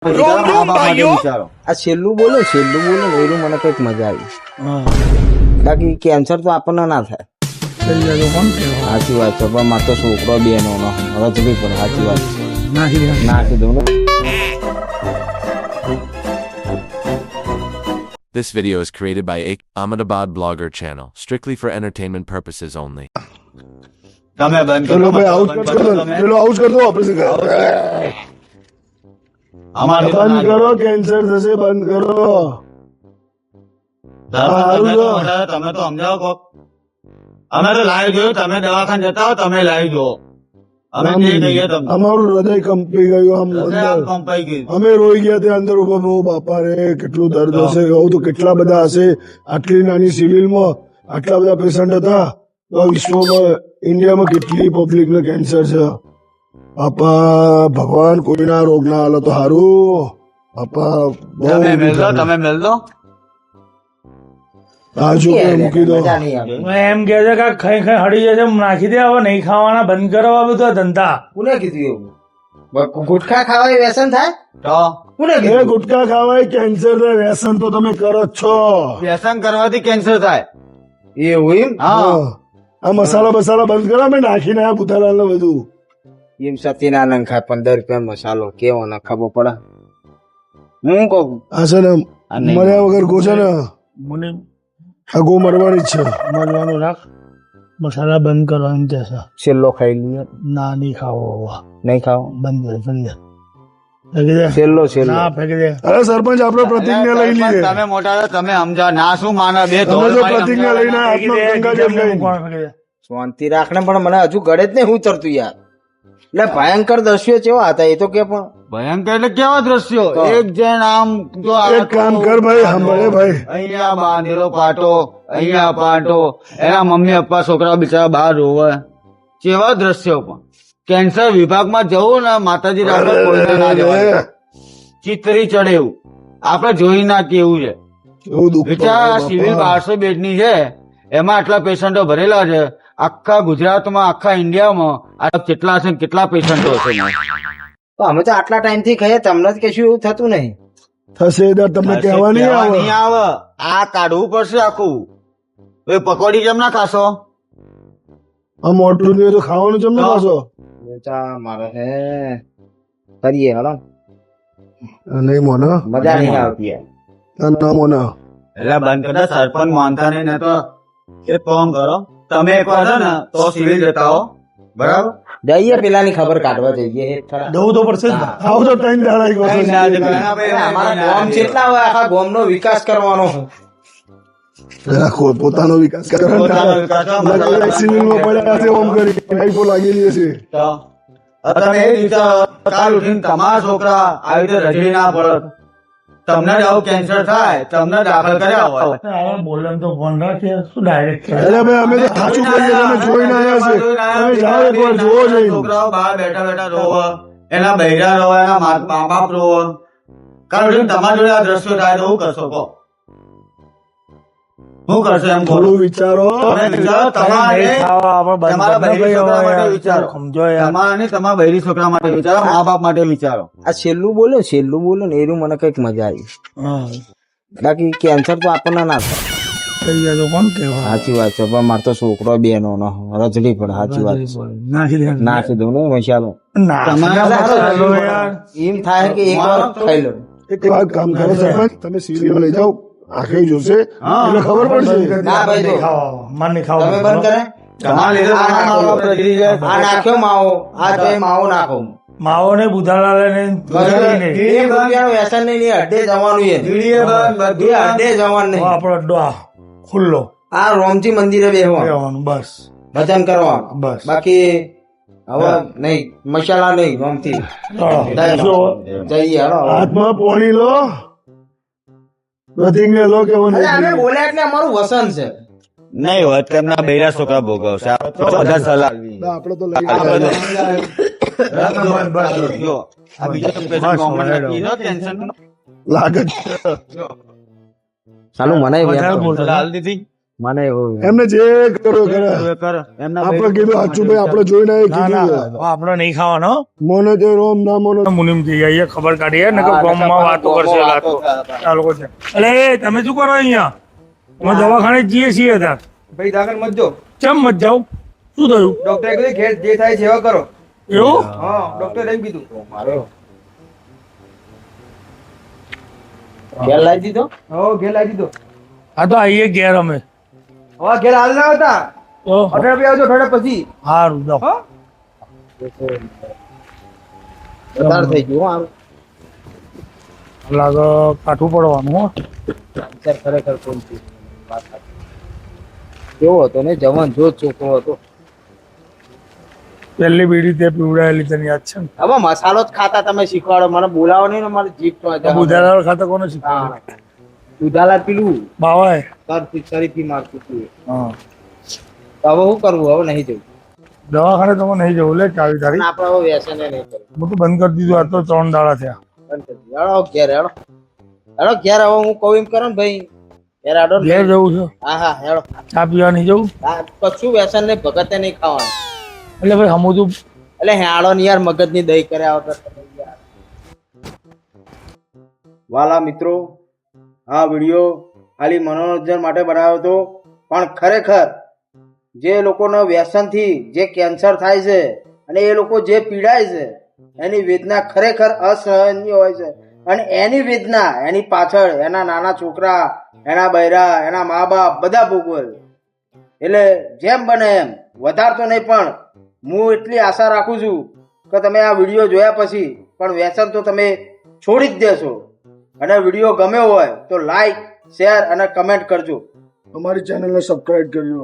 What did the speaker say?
આ છેલ્લું બોલો એનું મને કઈક મજા આવી. બાકી કેન્સર તો આપણને ના થાય. સાચી વાત છે, પણ મારો તો છોકરો બેનો રજવી પણ સાચી વાત છે. નાખી દઉં ને. This video is created by Ahmedabad blogger channel, strictly for entertainment purposes only. તમે બંધ કરો ભાઈ, આઉટ કર દો ઓપરેશન કરો. બંધ કરો, કેન્સર થશે, બંધ કરો. તમે તો સમજાવો કોક. અમે તો લાઈવ જોયું, તમે દવાખાને જતા હો, તમે લાઈવ જો. અમે નહીં કહીએ તમને. અમારું હૃદય કંપાઈ ગયું, કંપાઈ ગયું. અમે રોઈ ગયા ત્યાં અંદર ઉભા. બહુ બાપા રે, કેટલું દર્દ હશે. કહું તો કેટલા બધા હશે. આટલી નાની સિવિલમાં આટલા બધા પેશન્ટ હતા. તો વિશ્વમાં, ઇન્ડિયામાં કેટલી પબ્લિક ને કેન્સર છે. બાપા ભગવાન કોઈના રોગ ના હાલો તો સારું. બાપા તમે મેલ દો. મૂકી દો. એમ કે છે કે ખાઈ હળી જશે, નાખી દે. હવે નહીં ખાવાના, બંધ કરો આ બધા ધંધા. કોને કીધું એવું? ગુટખા ખાવાય વ્યસન થાય? કોને એ કીધું? ગુટખા ખાવાય કેન્સર ને વ્યસન તો તમે કરો જ છો. વ્યસન કરવાથી કેન્સર થાય. એવું એમ? હા. આ મસાલા બસાલા બંધ કરો. અમે નાખીને આ પુતાલાલ ને બધું. એમ સતીના નંખા 15 રૂપિયા મસાલો કેવો ના ખબર પડે. હું કહું આ છે ને મર્યા વગર ગો છે ને, મને આ ગો મરવાની જ છે. મળવાનું રાખ, મસાલા બંધ કરવાનું કે છે. છેલ્લો ખાઈ લઈએ. ના, નહીં ખાવો હવે. નહીં ખાઓ? બંધ કરી ફેંકી દે. ફેંકી દે. છેલ્લો ના, ફેંકી દે. અરે સરપંચ, આપણે પ્રતિજ્ઞા લઈ લઈએ. તમે મોટા છો, તમે સમજા ના શું માના બે તમે જો પ્રતિજ્ઞા લઈને આત્મગંગા જેમ ગઈ. ફેંકી દે. શાંતિ રાખને, પણ મને હજુ ગળે જ નહીં હું ચડતું યાર. એટલે ભયંકર દ્રશ્યો કેવા હતા એ તો કે. પણ ભયંકર એટલે કેવા દ્રશ્યો. એક જણ આમ જો એક કામ કર ભાઈ, સાંભળે ભાઈ. અહીંયા બાંધેલો પાટો, અહીંયા પાટો, એના મમ્મી પપ્પા છોકરા બિચારા બહાર રોવે. કેવા દ્રશ્યો. પણ કેન્સર વિભાગમાં જવું ને, માતાજી રાખે કોઈને ના જવાય. ચિત્રી ચડે એવું આપડે જોઈ ના કેવું છે. એવું દુઃખ બિચારા સિવિલ 1200 બેડની છે, એમાં આટલા પેશન્ટો ભરેલા છે. આખા ગુજરાતમાં, આખા ઇન્ડિયામાં આ કેટલા છે, કેટલા પેશન્ટો હશે. તો અમે તો આટલા ટાઈમ થી ખાઈએ, તમને જ કશું એવું થતું નહીં. થશે દર તમને કહેવા નહીં આવે. નહીં આવે. આ કાઢવું પડશે આખું. એ પકોડી કેમ ના ખાશો? આ મોટલું નહીં તો ખાવાનું કેમ ના ખાશો? મારે હે કરીએ હલો. નહીં મોના, મજા નહીં આવતી. ના મોના. એટલે બંધ કરતા, સરપંચ માનતા નહીં ને તો એક કામ કરો, તમે એક વાર છે ને તો સિવિલ જતા હો, બરાબર? જઈએ પેલાની ખબર કાઢવા જઈએ. જવું તો પડશે જ ને. આવો તો ત્રણ દાડા એક વખત. અમારા ગામ જેટલા હોય, આખા ગામનો વિકાસ કરવાનો. રાખો પોતાનો વિકાસ કરવાનો. સિવિલમાં પડ્યા છે, ઓમ કરી ટાઈપો લાગેલી હશે. તમે એ વિચારો, કાલ ઉઠીને તમારા છોકરા આવી રીતે રજડી ના પડે, તમને જ આવું કેન્સર થાય, તમને દાખલ કર્યા હોય. બોલે તો ફોન રાખીએ, શું ડાયરેક્ટ અરે ભાઈ, અમે તો સાચું કહીએ. તમે જોઈને આવ્યા છે, તમે જાઓ એક વાર જોવો જઈને. છોકરાઓ બહાર બેઠા બેઠા રોવે, એના બૈરા રોવે, એના મા બાપ રોવે. કાલ ઉઠીને તમારા જોડે આ દ્રશ્યો થાય તો શું કરશો કહો? શું કરશો એમ બોલો? થોડું વિચારો. તમે વિચારો, તમારા બૈરી છોકરા માટે વિચારો. સમજો યાર. તમારા નહીં, તમારા બૈરી છોકરા માટે વિચારો, મા બાપ માટે વિચારો. આ છેલ્લું બોલો ને એનું મને કઈક મજા આવી. બાકી કેન્સર તો આપણને ના થાય. થઈ જાય તો કોણ કહેવાય. સાચી વાત છે, પણ મારો તો છોકરો બેનો રજડી પણ સાચી વાત છે. નાખી દે. નાખી દઉં ને મસાલો. યાર એમ થાય કે એક વાર ખાઈ લો. એક વાર કામ કરો સરપંચ, તમે સિવિલ લઈ જાઓ, આંખે જોશે એટલે ખબર પડશે. ના ભાઈ જો માર નહીં ખાવ. તમે બંધ કરે. તમારા લીધે તમારા મા બાપ રજડી જાય. આ નાખ્યો માવો, આ તો માવો નાખો. માવો ને બુધાલાલે ને વ્યસન નહીં, અડ્ડે જવાનું. અડ્ડે જવાનું નહીં. આપણો અડ્ડો આ ખુલ્લો આ રોમજી મંદિરે બેસવાનું, રહેવાનું બસ. ભજન કરવાનું બસ. બાકી હવે નહીં, મસાલા નહીં. રોમથી જઈએ. હાથમાં પોણી લો, પ્રતિજ્ઞા લો કે અમે બોલ્યા એટલે અમારું વસન છે. નહીં હોત તેમના બૈરા છોકરા ભોગવશે. આપણે તો બધા સલાહ આપડે તો લઈ જો આ બીજા તો પેશન્ટ કોમન નથી નો ટેન્શન લાગે. ચાલુ મને વધારે બોલતો. હાલ દીધી મને એવું એમને જે કરો કરે એમના આપણે કીધું સાચું ભાઈ આપણે જોઈને ના કીધું ના છે. આપડે નહીં ખાવાનો મોને તે રોમ ના મોને મુનિમ થઈ જાય ખબર કાઢીએ ને ગામમાં વાતો કરશે રાતો આ લોકો છે અલે તમે શું કરો અહીંયા અમે દવાખાને જઈએ છીએ તાર ભાઈ દાખલ મત જો ચમ મત જાવ શું થયું ડોક્ટરે કીધું ઘેર જે થાય સેવા કરો એવું હા ડોક્ટરે એમ કીધું ઘેર લાવી દીધો હો ઘેર લાવી દીધો હા તો આવીએ ઘેર અમે હવે ઘેર હાલ ના હતા ઓહો. અઠવાડિયા આવજો અઠવાડિયા પછી સારું જાઓ હો વધારે થઈ ગયું આમ લાગે કાઠું પડવાનું હો કેન્સર ખરેખર કોણ છે વાત સાચી. કેવો હતો ને જવાન જો છોકરો હતો પહેલી બીડી તે પીવડાયેલી તને યાદ છે ને હવે મસાલો જ ખાતા તમે શીખવાડો મને બોલાવો નહીં ને મારી જીભ તો આ બુધાલાલ ખાતે કોને શીખવાડ્યું દુધાલા પીલું બાવાએ શરીફી મારતું હતું એ. હા તો હવે શું કરવું હવે નહીં જવું દવાખાને તમે નહીં જવું લે ચાવી અને તારી આપણે હવે વ્યસન નહીં કરવું હું તો બંધ કરી દીધું આ તો 3 દાડા થયા બંધ કરી દીધું. હેડો ઘેર હેડો હેડો ઘેર હવે હું કહું એમ કરો ને ભાઈ ઘેર હેડો ને. ઘેર જવું છે હા હા હેડો ચા પીવા નહીં જવું હા, કશું વ્યસન નહીં ભગતે નહીં ખાવાનું એટલે ભાઈ હમું એટલે હેડો ને યાર મગજની દહીં કર્યા વગર તમે યાર. વાલા મિત્રો આ વિડીયો ખાલી મનોરંજન માટે બનાવ્યો હતો પણ ખરેખર જે લોકોના વ્યસનથી જે કેન્સર થાય છે અને એ લોકો જે પીડાય છે એની વેદના ખરેખર અસહનીય હોય છે અને એની વેદના એની પાછળ એના નાના છોકરા એના બૈરા એના મા બાપ બધા ભોગવે છે. એટલે જેમ બને એમ વધારે તો નહીં પણ હું એટલી આશા રાખું છું કે તમે આ વિડીયો જોયા પછી પણ વ્યસન તો તમે છોડી જ દેશો અને વિડીયો ગમ્યો હોય તો લાઈક શેર અને કમેન્ટ કરજો. અમારી ચેનલને સબસ્ક્રાઇબ કરજો.